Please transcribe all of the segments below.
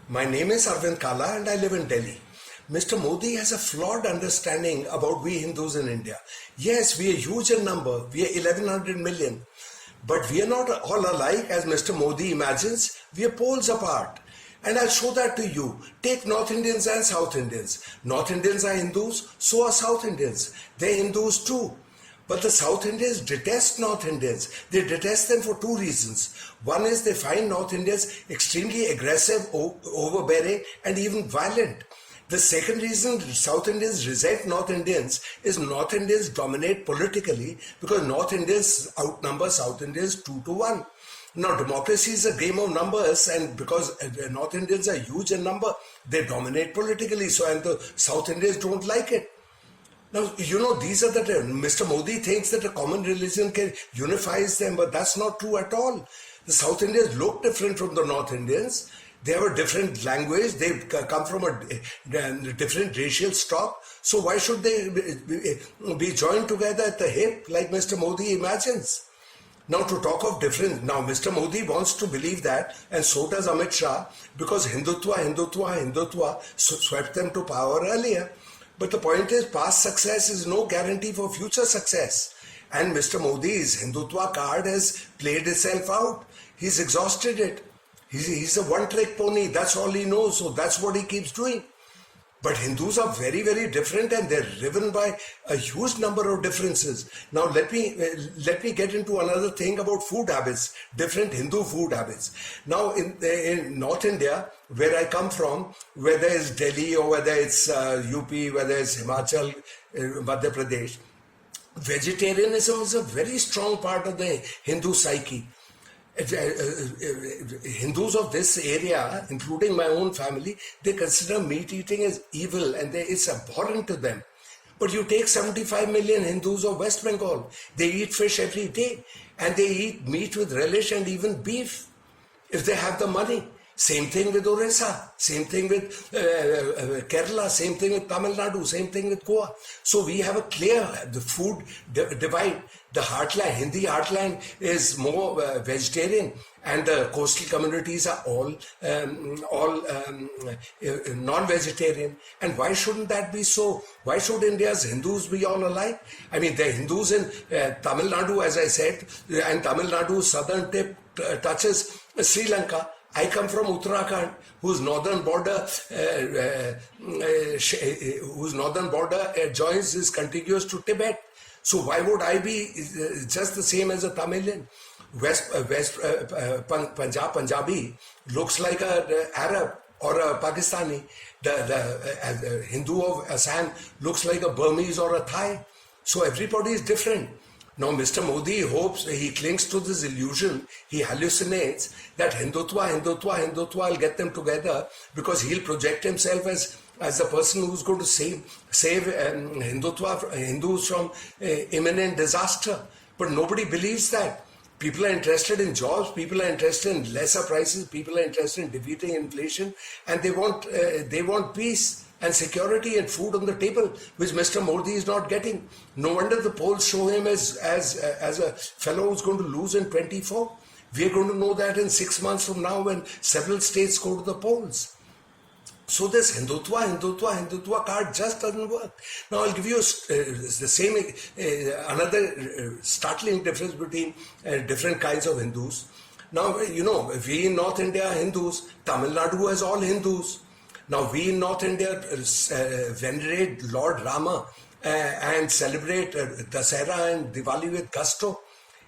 My name is Arvind Kala and I live in Delhi. Mr. Modi has a flawed understanding about we Hindus in India. Yes, we are huge in number. We are 1100 million. But we are not all alike as Mr. Modi imagines. We are poles apart. And I'll show that to you. Take North Indians and South Indians. North Indians are Hindus, so are South Indians. They're Hindus too. But the South Indians detest North Indians. They detest them for two reasons. One is they find North Indians extremely aggressive, overbearing, and even violent. The second reason South Indians resent North Indians is North Indians dominate politically because North Indians outnumber South Indians 2-1. Now, democracy is a game of numbers, and because North Indians are huge in number, they dominate politically. So, and the South Indians don't like it. Now, these are Mr. Modi thinks that a common religion can unifies them, but that's not true at all. The South Indians look different from the North Indians. They have a different language. They come from a different racial stock. So why should they be joined together at the hip like Mr. Modi imagines? Now, to talk of difference, now Mr. Modi wants to believe that, and so does Amit Shah, because Hindutva swept them to power earlier. But the point is, past success is no guarantee for future success. And Mr. Modi's Hindutva card has played itself out. He's exhausted it. He's a one-trick pony. That's all he knows. So that's what he keeps doing. But Hindus are very, very different, and they're driven by a huge number of differences. Now let me get into another thing about food habits, different Hindu food habits. Now in North India, where I come from, whether it's Delhi or whether it's UP, whether it's Himachal, Madhya Pradesh, vegetarianism is a very strong part of the Hindu psyche. Hindus of this area, including my own family, they consider meat eating as evil and it's abhorrent to them. But you take 75 million Hindus of West Bengal, they eat fish every day and they eat meat with relish and even beef if they have the money. Same thing with Orissa, same thing with Kerala, same thing with Tamil Nadu, same thing with Goa. So we have a clear food divide. The heartland, Hindi heartland is more vegetarian, and the coastal communities are all non-vegetarian. And why shouldn't that be so? Why should India's Hindus be all alike? I mean, the Hindus in Tamil Nadu, as I said, and Tamil Nadu's southern tip touches Sri Lanka. I come from Uttarakhand, whose northern border is contiguous to Tibet. So why would I be just the same as a Tamilian? Punjabi looks like an Arab or a Pakistani. The Hindu of Assam looks like a Burmese or a Thai. So everybody is different. Now, Mr. Modi hopes, he clings to this illusion, he hallucinates that Hindutva will get them together because he'll project himself as the person who's going to save Hindus from imminent disaster. But nobody believes that. People are interested in jobs, people are interested in lesser prices, people are interested in defeating inflation, and they want peace and security and food on the table, which Mr. Modi is not getting. No wonder the polls show him as a fellow who's going to lose in 24. We are going to know that in 6 months from now when several states go to the polls. So this Hindutva card just doesn't work. Now I'll give you another startling difference between different kinds of Hindus. Now, we in North India are Hindus. Tamil Nadu has all Hindus. Now, we in North India venerate Lord Rama and celebrate Dasera and Diwali with gusto.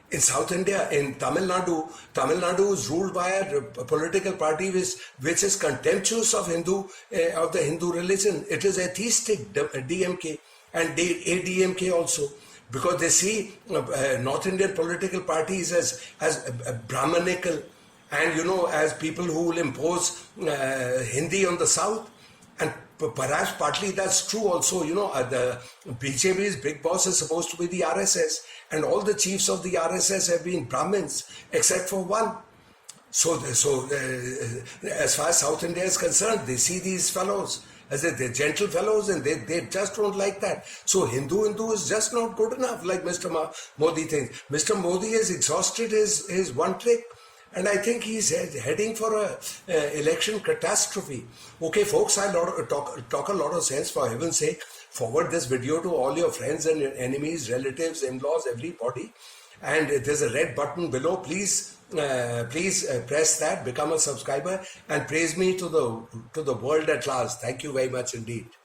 In South India, in Tamil Nadu is ruled by a political party which is contemptuous of the Hindu religion. It is atheistic, DMK, and ADMK also, because they see North Indian political parties as Brahmanical, and as people who will impose Hindi on the South. And perhaps partly that's true also. The BJP's big boss is supposed to be the RSS, and all the chiefs of the RSS have been Brahmins except for one. So as far as South India is concerned, they see these fellows as they're gentle fellows, and they just don't like that. So Hindu is just not good enough, like Mr. Modi thinks. Mr. Modi has exhausted his one trick. and I think he's heading for a election catastrophe. Okay, folks, I talk a lot of sense. For heaven's sake, forward this video to all your friends and enemies, relatives, in-laws, everybody. And there's a red button below. Please press that, become a subscriber, and praise me to the world at large. Thank you very much indeed.